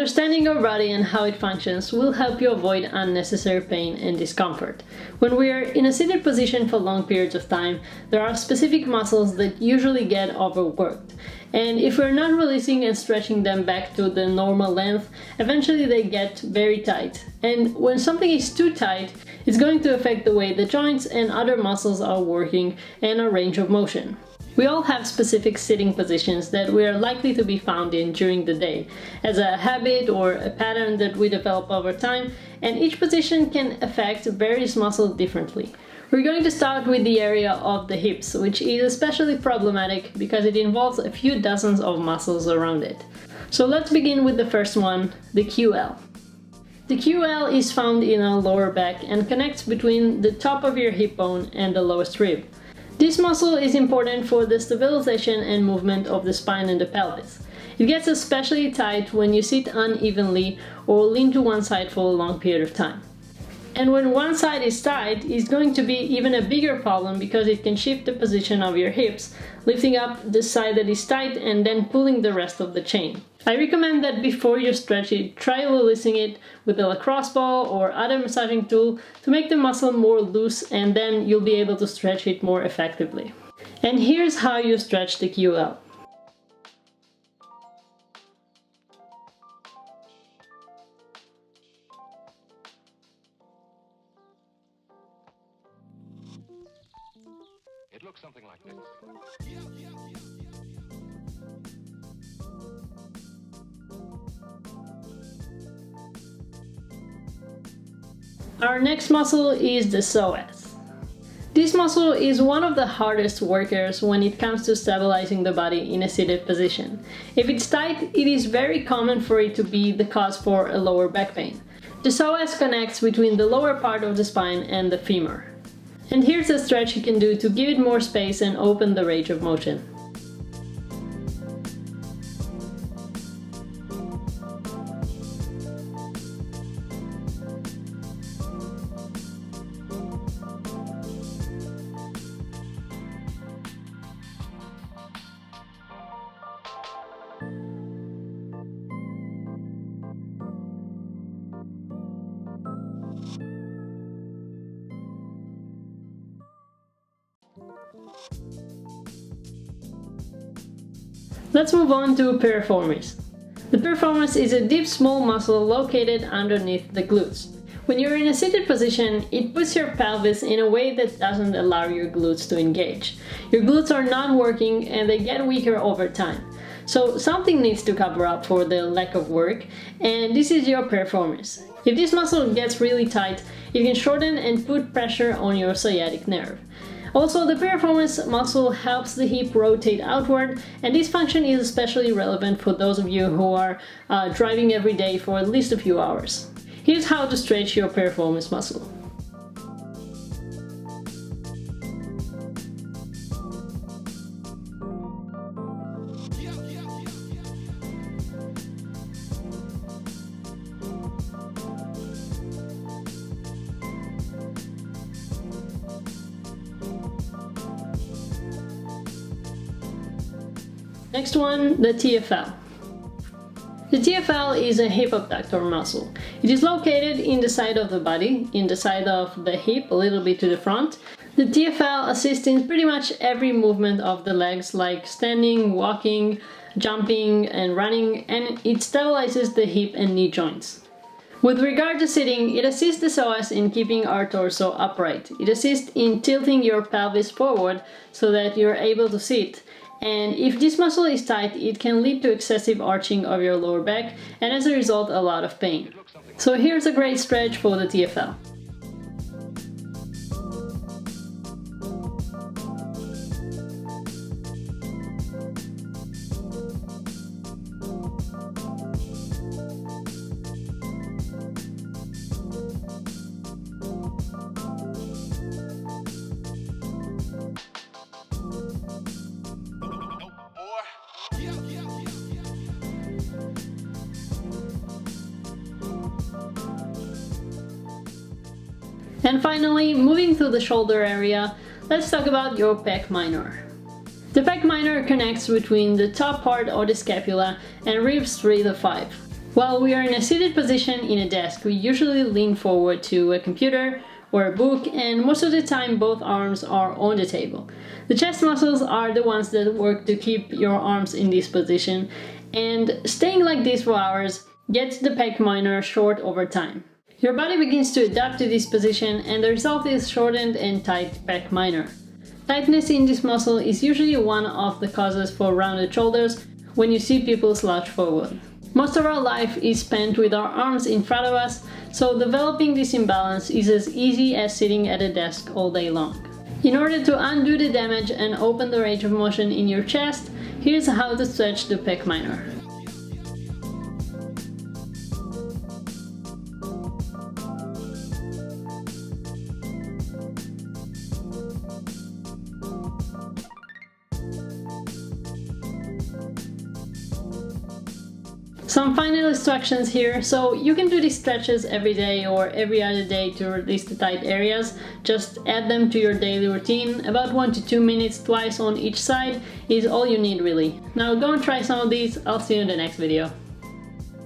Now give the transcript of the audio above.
Understanding your body and how it functions will help you avoid unnecessary pain and discomfort. When we are in a seated position for long periods of time, there are specific muscles that usually get overworked. And if we're not releasing and stretching them back to the normal length, eventually they get very tight. And when something is too tight, it's going to affect the way the joints and other muscles are working and our range of motion. We all have specific sitting positions that we are likely to be found in during the day, as a habit or a pattern that we develop over time, and each position can affect various muscles differently. We're going to start with the area of the hips, which is especially problematic because it involves a few dozens of muscles around it. So let's begin with the first one, the QL. The QL is found in our lower back and connects between the top of your hip bone and the lowest rib. This muscle is important for the stabilization and movement of the spine and the pelvis. It gets especially tight when you sit unevenly or lean to one side for a long period of time. And when one side is tight, it's going to be even a bigger problem because it can shift the position of your hips, lifting up the side that is tight and then pulling the rest of the chain. I recommend that before you stretch it, try releasing it with a lacrosse ball or other massaging tool to make the muscle more loose, and then you'll be able to stretch it more effectively. And here's how you stretch the QL. It looks something like this. Our next muscle is the psoas. This muscle is one of the hardest workers when it comes to stabilizing the body in a seated position. If it's tight, it is very common for it to be the cause for a lower back pain. The psoas connects between the lower part of the spine and the femur. And here's a stretch you can do to give it more space and open the range of motion. Let's move on to piriformis. The piriformis is a deep small muscle located underneath the glutes. When you're in a seated position, it puts your pelvis in a way that doesn't allow your glutes to engage. Your glutes are not working and they get weaker over time. So something needs to cover up for the lack of work, and this is your piriformis. If this muscle gets really tight, it can shorten and put pressure on your sciatic nerve. Also, the piriformis muscle helps the hip rotate outward, and this function is especially relevant for those of you who are driving every day for at least a few hours. Here's how to stretch your piriformis muscle. Next one, the TFL. The TFL is a hip abductor muscle. It is located in the side of the body, in the side of the hip, a little bit to the front. The TFL assists in pretty much every movement of the legs, like standing, walking, jumping, and running, and it stabilizes the hip and knee joints. With regard to sitting, it assists the psoas in keeping our torso upright. It assists in tilting your pelvis forward so that you're able to sit. And if this muscle is tight, it can lead to excessive arching of your lower back and as a result a lot of pain. So here's a great stretch for the TFL. And finally, moving to the shoulder area, let's talk about your pec minor. The pec minor connects between the top part of the scapula and ribs 3 to 5. While we are in a seated position in a desk, we usually lean forward to a computer or a book, and most of the time both arms are on the table. The chest muscles are the ones that work to keep your arms in this position, and staying like this for hours gets the pec minor short over time. Your body begins to adapt to this position, and the result is shortened and tight pec minor. Tightness in this muscle is usually one of the causes for rounded shoulders when you see people slouch forward. Most of our life is spent with our arms in front of us, so developing this imbalance is as easy as sitting at a desk all day long. In order to undo the damage and open the range of motion in your chest, here's how to stretch the pec minor. Some final instructions here. So you can do these stretches every day or every other day to release the tight areas. Just add them to your daily routine. About 1 to 2 minutes twice on each side is all you need really. Now go and try some of these. I'll see you in the next video.